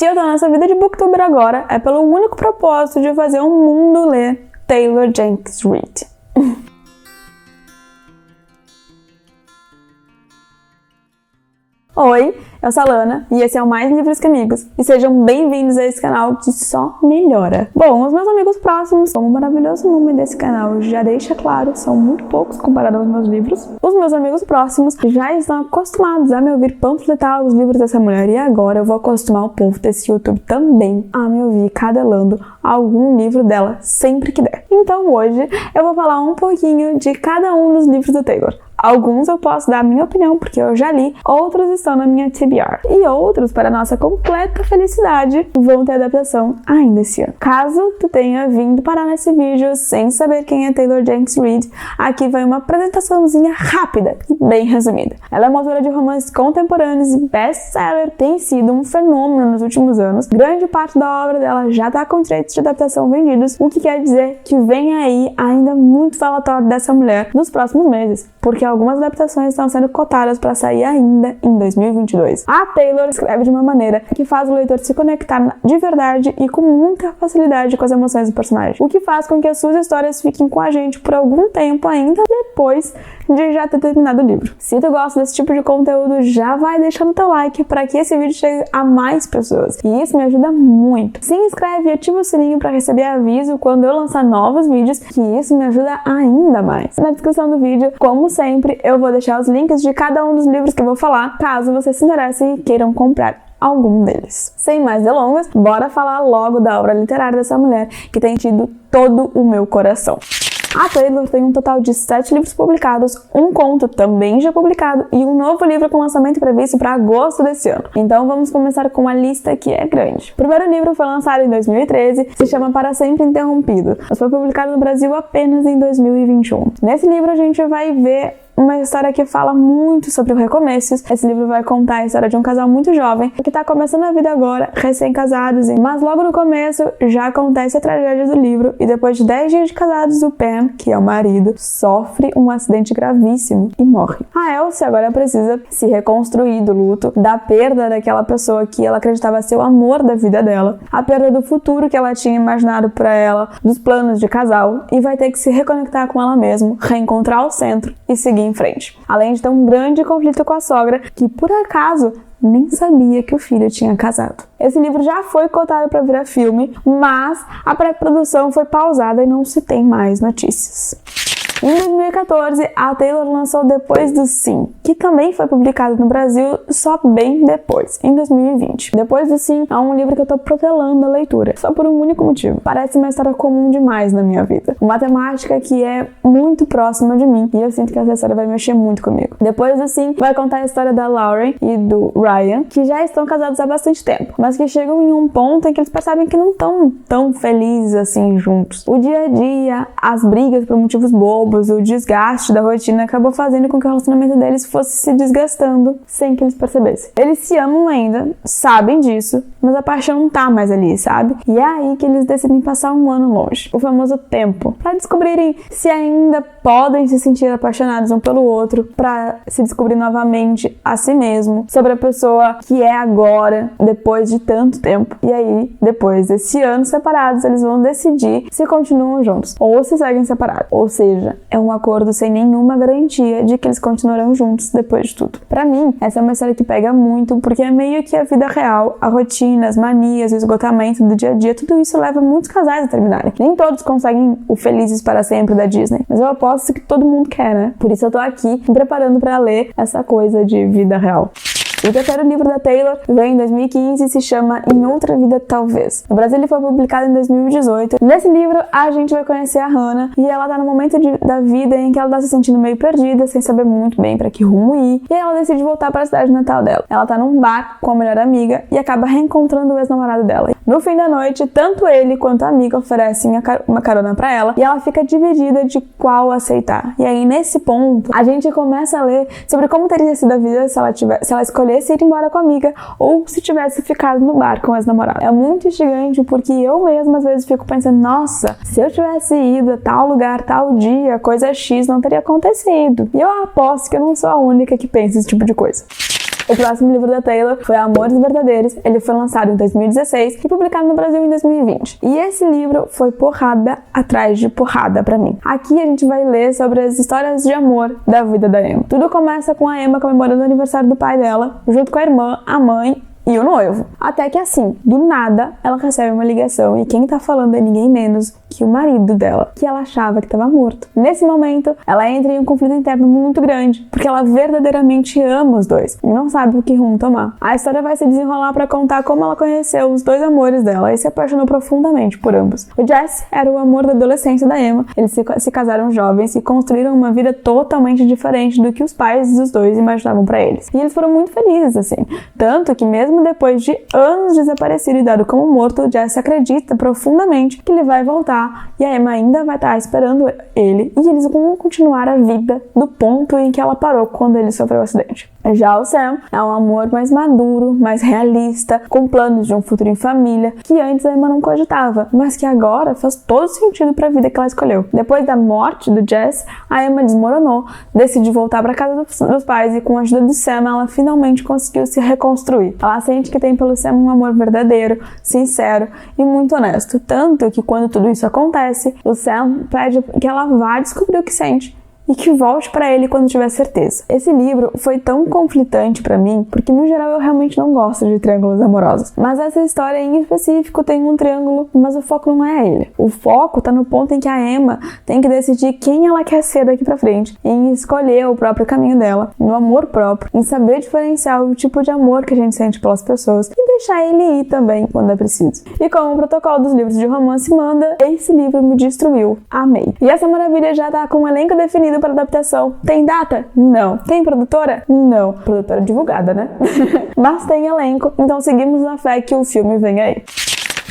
Se eu tô nessa vida de booktuber agora, é pelo único propósito de fazer o mundo ler Taylor Jenkins Reid. Oi, eu sou a Lana e esse é o Mais Livros que Amigos. E sejam bem-vindos a esse canal que só melhora. Bom, os meus amigos próximos, como o maravilhoso nome desse canal já deixa claro, são muito poucos comparados aos meus livros. Os meus amigos próximos já estão acostumados a me ouvir panfletar os livros dessa mulher e agora eu vou acostumar o povo desse YouTube também a me ouvir cadelando algum livro dela sempre que der. Então hoje eu vou falar um pouquinho de cada um dos livros do Taylor. Alguns eu posso dar a minha opinião porque eu já li, outros estão na minha TBR. E outros, para nossa completa felicidade, vão ter adaptação ainda esse ano. Caso tu tenha vindo parar nesse vídeo sem saber quem é Taylor Jenkins Reid, aqui vai uma apresentaçãozinha rápida e bem resumida. Ela é uma autora de romances contemporâneos e best-seller, tem sido um fenômeno nos últimos anos. Grande parte da obra dela já está com direitos de adaptação vendidos, o que quer dizer que vem aí ainda muito falatório dessa mulher nos próximos meses, porque algumas adaptações estão sendo cotadas para sair ainda em 2022. A Taylor escreve de uma maneira que faz o leitor se conectar de verdade e com muita facilidade com as emoções do personagem, o que faz com que as suas histórias fiquem com a gente por algum tempo ainda depois de já ter terminado o livro. Se tu gosta desse tipo de conteúdo, já vai deixando teu like para que esse vídeo chegue a mais pessoas. E isso me ajuda muito. Se inscreve e ativa o sininho para receber aviso quando eu lançar novos vídeos, que isso me ajuda ainda mais. Na descrição do vídeo, como sempre, eu vou deixar os links de cada um dos livros que eu vou falar, caso vocês se interessem e queiram comprar algum deles. Sem mais delongas, bora falar logo da obra literária dessa mulher que tem tido todo o meu coração. A Taylor tem um total de 7 livros publicados, um conto também já publicado e um novo livro com lançamento previsto para agosto desse ano. Então vamos começar com a lista que é grande. O primeiro livro foi lançado em 2013, se chama Para Sempre Interrompido, mas foi publicado no Brasil apenas em 2021. Nesse livro a gente vai ver uma história que fala muito sobre o recomeços. Esse livro vai contar a história de um casal muito jovem que está começando a vida agora, recém-casados, mas logo no começo já acontece a tragédia do livro e depois de 10 dias de casados, o Pen, que é o marido, sofre um acidente gravíssimo e morre. A Elsie agora precisa se reconstruir do luto, da perda daquela pessoa que ela acreditava ser o amor da vida dela, a perda do futuro que ela tinha imaginado para ela, dos planos de casal, e vai ter que se reconectar com ela mesma, reencontrar o centro e seguir em frente. Além de ter um grande conflito com a sogra, que por acaso nem sabia que o filho tinha casado. Esse livro já foi cotado para virar filme, mas a pré-produção foi pausada e não se tem mais notícias. Em 2014, a Taylor lançou Depois do Sim, que também foi publicado no Brasil só bem depois, em 2020. Depois do Sim é um livro que eu tô protelando a leitura, só por um único motivo. Parece uma história comum demais na minha vida. Uma temática que é muito próxima de mim e eu sinto que essa história vai mexer muito comigo. Depois do Sim vai contar a história da Lauren e do Ryan, que já estão casados há bastante tempo, mas que chegam em um ponto em que eles percebem que não estão tão felizes assim juntos. O dia a dia, as brigas por motivos bobos, o desgaste da rotina acabou fazendo com que o relacionamento deles fosse se desgastando sem que eles percebessem. Eles se amam ainda, sabem disso, mas a paixão não tá mais ali, sabe? E é aí que eles decidem passar um ano longe, o famoso tempo, para descobrirem se ainda podem se sentir apaixonados um pelo outro, para se descobrir novamente a si mesmo, sobre a pessoa que é agora, depois de tanto tempo. E aí, depois desse ano separados, eles vão decidir se continuam juntos ou se seguem separados. Ou seja, é um acordo sem nenhuma garantia de que eles continuarão juntos depois de tudo. Pra mim, essa é uma história que pega muito, porque é meio que a vida real, a rotina, as manias, o esgotamento do dia a dia, tudo isso leva muitos casais a terminarem. Nem todos conseguem o Felizes para Sempre da Disney, mas eu aposto que todo mundo quer, né? Por isso eu tô aqui me preparando pra ler essa coisa de vida real. O terceiro livro da Taylor veio em 2015 e se chama Em Outra Vida Talvez. No Brasil ele foi publicado em 2018. Nesse livro a gente vai conhecer a Hannah e ela tá no momento da vida em que ela tá se sentindo meio perdida, sem saber muito bem pra que rumo ir, e aí ela decide voltar para a cidade natal dela. Ela tá num bar com a melhor amiga e acaba reencontrando o ex-namorado dela. No fim da noite, tanto ele quanto a amiga oferecem uma carona pra ela e ela fica dividida de qual aceitar. E aí nesse ponto a gente começa a ler sobre como teria sido a vida se ela escolhesse ir embora com a amiga ou se tivesse ficado no bar com o ex-namorado. É muito instigante porque eu mesma às vezes fico pensando, nossa, se eu tivesse ido a tal lugar, tal dia, coisa X não teria acontecido. E eu aposto que eu não sou a única que pensa esse tipo de coisa. O próximo livro da Taylor foi Amores Verdadeiros. Ele foi lançado em 2016 e publicado no Brasil em 2020. E esse livro foi porrada atrás de porrada pra mim. Aqui a gente vai ler sobre as histórias de amor da vida da Emma. Tudo começa com a Emma comemorando o aniversário do pai dela, junto com a irmã, a mãe e o noivo. Até que assim, do nada, ela recebe uma ligação e quem tá falando é ninguém menos que o marido dela, que ela achava que estava morto. Nesse momento, ela entra em um conflito interno muito grande, porque ela verdadeiramente ama os dois e não sabe o que rumo tomar. A história vai se desenrolar para contar como ela conheceu os dois amores dela e se apaixonou profundamente por ambos. O Jesse era o amor da adolescência da Emma. Eles se casaram jovens e construíram uma vida totalmente diferente do que os pais dos dois imaginavam para eles. E eles foram muito felizes, assim. Tanto que mesmo depois de anos desaparecido e dado como morto, o Jesse acredita profundamente que ele vai voltar e a Emma ainda vai estar esperando ele e eles vão continuar a vida do ponto em que ela parou quando ele sofreu o acidente. Já o Sam é um amor mais maduro, mais realista, com planos de um futuro em família, que antes a Emma não cogitava, mas que agora faz todo sentido para a vida que ela escolheu. Depois da morte do Jess, a Emma desmoronou, decidiu voltar para casa dos pais e com a ajuda do Sam, ela finalmente conseguiu se reconstruir. Ela sente que tem pelo Sam um amor verdadeiro, sincero e muito honesto, tanto que quando tudo isso acontece, o Sam pede que ela vá descobrir o que sente e que volte pra ele quando tiver certeza. Esse livro foi tão conflitante pra mim, porque no geral eu realmente não gosto de triângulos amorosos. Mas essa história em específico tem um triângulo, mas o foco não é ele. O foco tá no ponto em que a Emma tem que decidir quem ela quer ser daqui pra frente, em escolher o próprio caminho dela, no amor próprio, em saber diferenciar o tipo de amor que a gente sente pelas pessoas e deixar ele ir também quando é preciso. E como o protocolo dos livros de romance manda, esse livro me destruiu. Amei. E essa maravilha já tá com um elenco definido para adaptação. Tem data? Não. Tem produtora? Não. Produtora divulgada, né? Mas tem elenco, então seguimos na fé que o filme vem aí.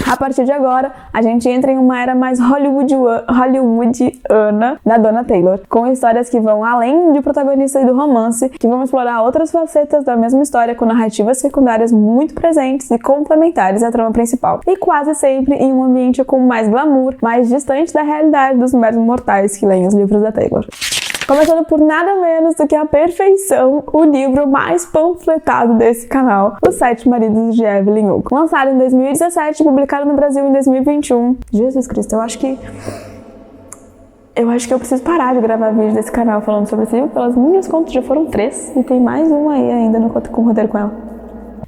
A partir de agora, a gente entra em uma era mais hollywoodiana da Dona Taylor, com histórias que vão além de protagonista e do romance, que vão explorar outras facetas da mesma história com narrativas secundárias muito presentes e complementares à trama principal, e quase sempre em um ambiente com mais glamour, mais distante da realidade dos meros mortais que leem os livros da Taylor. Começando por nada menos do que a perfeição, o livro mais panfletado desse canal, Os 7 Maridos de Evelyn Hugo. Lançado em 2017 e publicado no Brasil em 2021. Jesus Cristo, eu acho que eu preciso parar de gravar vídeo desse canal falando sobre esse livro. Pelas minhas contas já foram 3 e tem mais um aí ainda com o roteiro com ela.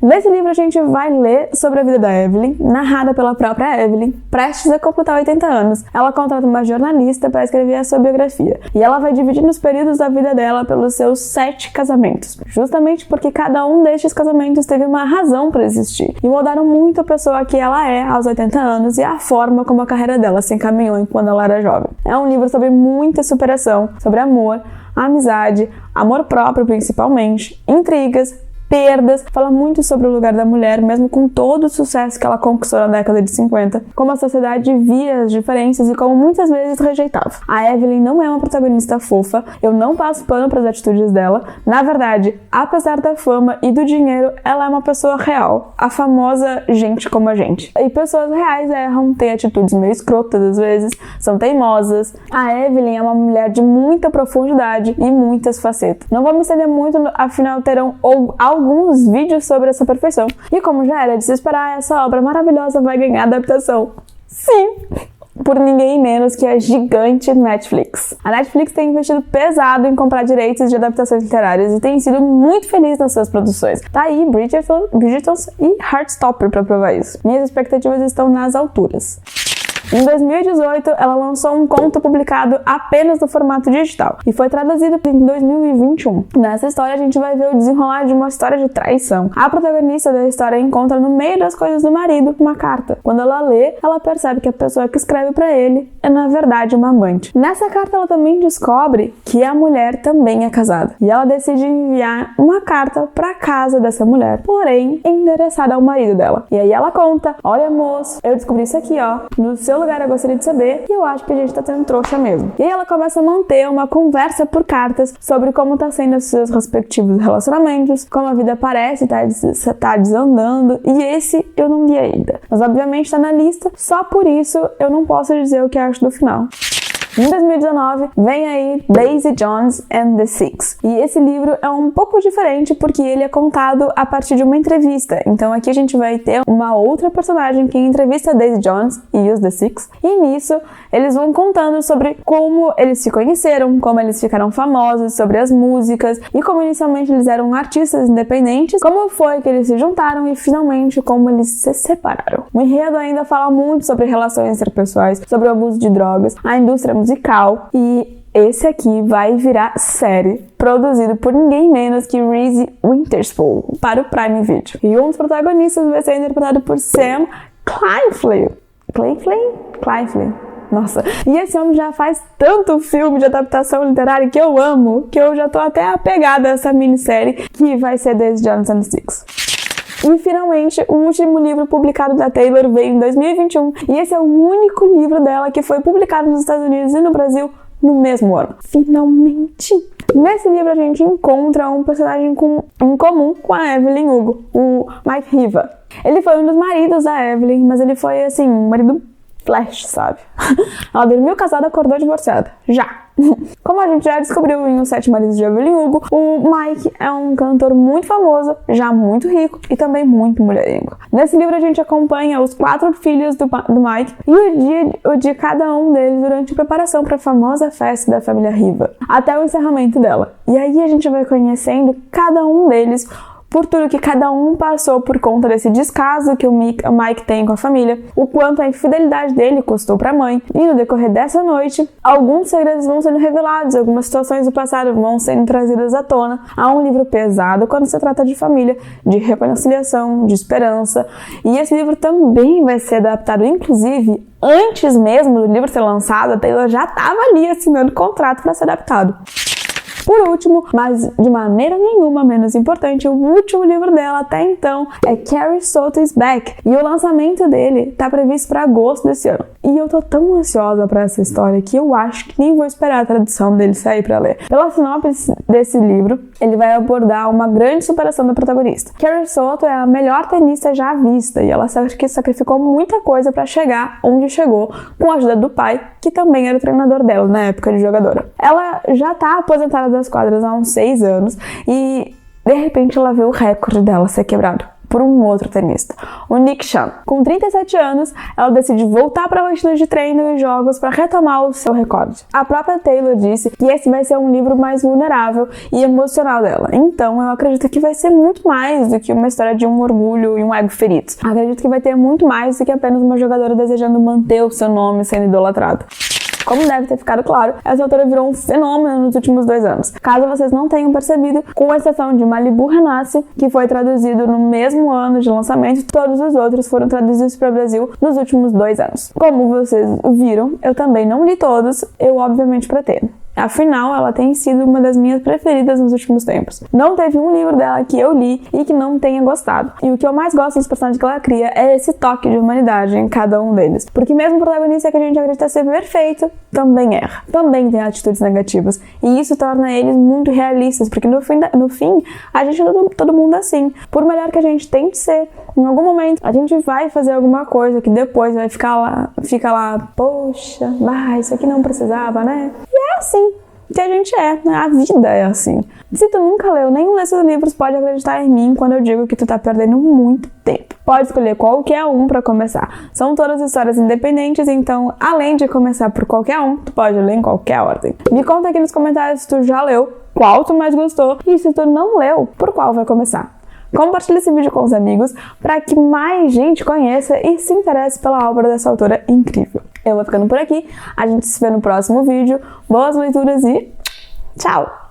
Nesse livro a gente vai ler sobre a vida da Evelyn, narrada pela própria Evelyn, prestes a completar 80 anos. Ela contrata uma jornalista para escrever a sua biografia, e ela vai dividir os períodos da vida dela pelos seus 7 casamentos, justamente porque cada um destes casamentos teve uma razão para existir, e moldaram muito a pessoa que ela é aos 80 anos e a forma como a carreira dela se encaminhou enquanto ela era jovem. É um livro sobre muita superação, sobre amor, amizade, amor próprio principalmente, intrigas, perdas, fala muito sobre o lugar da mulher, mesmo com todo o sucesso que ela conquistou na década de 50, como a sociedade via as diferenças e como muitas vezes rejeitava. A Evelyn não é uma protagonista fofa, eu não passo pano para as atitudes dela. Na verdade, apesar da fama e do dinheiro, ela é uma pessoa real, a famosa gente como a gente. E pessoas reais erram, têm atitudes meio escrotas às vezes, são teimosas. A Evelyn é uma mulher de muita profundidade e muitas facetas. Não vou me estender muito, afinal terão alguns vídeos sobre essa perfeição. E como já era de se esperar, essa obra maravilhosa vai ganhar adaptação. Sim! Por ninguém menos que a gigante Netflix. A Netflix tem investido pesado em comprar direitos de adaptações literárias e tem sido muito feliz nas suas produções. Tá aí Bridgerton e Heartstopper para provar isso. Minhas expectativas estão nas alturas. Em 2018, ela lançou um conto publicado apenas no formato digital e foi traduzido em 2021. Nessa história, a gente vai ver o desenrolar de uma história de traição. A protagonista da história encontra no meio das coisas do marido uma carta. Quando ela lê, ela percebe que a pessoa que escreve para ele é, na verdade, uma amante. Nessa carta, ela também descobre que a mulher também é casada. E ela decide enviar uma carta para casa dessa mulher, porém, endereçada ao marido dela. E aí ela conta: olha, moço, eu descobri isso aqui, ó, no seu lugar eu gostaria de saber, e eu acho que a gente tá sendo trouxa mesmo. E aí ela começa a manter uma conversa por cartas sobre como tá sendo os seus respectivos relacionamentos, como a vida parece tá desandando, e esse eu não li ainda. Mas obviamente tá na lista, só por isso eu não posso dizer o que acho do final. Em 2019, vem aí Daisy Jones and the Six. E esse livro é um pouco diferente porque ele é contado a partir de uma entrevista. Então aqui a gente vai ter uma outra personagem que entrevista a Daisy Jones e os The Six. E nisso, eles vão contando sobre como eles se conheceram, como eles ficaram famosos, sobre as músicas e como inicialmente eles eram artistas independentes, como foi que eles se juntaram e finalmente como eles se separaram. O enredo ainda fala muito sobre relações interpessoais, sobre o abuso de drogas, a indústria musical e esse aqui vai virar série, produzido por ninguém menos que Reese Witherspoon para o Prime Video. E um dos protagonistas vai ser interpretado por Sam Claflin. Claflin. Nossa, e esse homem já faz tanto filme de adaptação literária que eu amo, que eu já tô até apegada a essa minissérie que vai ser Daisy Jones and the Six. E finalmente, o último livro publicado da Taylor veio em 2021 e esse é o único livro dela que foi publicado nos Estados Unidos e no Brasil no mesmo ano. Finalmente! Nesse livro a gente encontra um personagem em comum com a Evelyn Hugo, o Mike Riva. Ele foi um dos maridos da Evelyn, mas ele foi assim, um marido flash, sabe? Ela dormiu casada, acordou divorciada. Já! Como a gente já descobriu em Os Sete Maridos de Evelyn Hugo, o Mike é um cantor muito famoso, já muito rico e também muito mulherengo. Nesse livro a gente acompanha os 4 filhos do Mike e o de cada um deles durante a preparação para a famosa festa da família Riva, até o encerramento dela. E aí a gente vai conhecendo cada um deles, por tudo que cada um passou por conta desse descaso que o Mike tem com a família, o quanto a infidelidade dele custou pra mãe. E no decorrer dessa noite, alguns segredos vão sendo revelados, algumas situações do passado vão sendo trazidas à tona. Há um livro pesado quando se trata de família, de reconciliação, de esperança. E esse livro também vai ser adaptado, inclusive, antes mesmo do livro ser lançado, a Taylor já estava ali assinando contrato para ser adaptado. Por último, mas de maneira nenhuma menos importante, o último livro dela até então é Carrie Soto is Back, e o lançamento dele está previsto para agosto desse ano. E eu tô tão ansiosa para essa história que eu acho que nem vou esperar a tradução dele sair para ler. Pela sinopse desse livro, ele vai abordar uma grande superação da protagonista. Carrie Soto é a melhor tenista já vista e ela sacrificou muita coisa para chegar onde chegou com a ajuda do pai, que também era o treinador dela na época de jogadora. Ela já tá aposentada das quadras há uns 6 anos e de repente ela vê o recorde dela ser quebrado por um outro tenista, o Nick Chan. Com 37 anos, ela decide voltar para a rotina de treino e jogos para retomar o seu recorde. A própria Taylor disse que esse vai ser um livro mais vulnerável e emocional dela. Então, eu acredito que vai ser muito mais do que uma história de um orgulho e um ego ferido. Acredito que vai ter muito mais do que apenas uma jogadora desejando manter o seu nome sendo idolatrado. Como deve ter ficado claro, essa autora virou um fenômeno nos últimos 2 anos. Caso vocês não tenham percebido, com exceção de Malibu Renasce, que foi traduzido no mesmo ano de lançamento, todos os outros foram traduzidos para o Brasil nos últimos 2 anos. Como vocês viram, eu também não li todos, eu obviamente pretendo. Afinal, ela tem sido uma das minhas preferidas nos últimos tempos. Não teve um livro dela que eu li e que não tenha gostado. E o que eu mais gosto dos personagens que ela cria é esse toque de humanidade em cada um deles. Porque mesmo o protagonista que a gente acredita ser perfeito, também erra. Também tem atitudes negativas. E isso torna eles muito realistas, porque no fim a gente é todo mundo assim. Por melhor que a gente tente ser, em algum momento a gente vai fazer alguma coisa que depois vai fica lá, poxa, isso aqui não precisava, né? E é assim que a gente é, né? A vida é assim. Se tu nunca leu nenhum desses livros, pode acreditar em mim quando eu digo que tu tá perdendo muito tempo. Pode escolher qualquer um pra começar. São todas histórias independentes, então, além de começar por qualquer um, tu pode ler em qualquer ordem. Me conta aqui nos comentários se tu já leu, qual tu mais gostou, e se tu não leu, por qual vai começar. Compartilhe esse vídeo com os amigos para que mais gente conheça e se interesse pela obra dessa autora incrível. Eu vou ficando por aqui, a gente se vê no próximo vídeo. Boas leituras e tchau!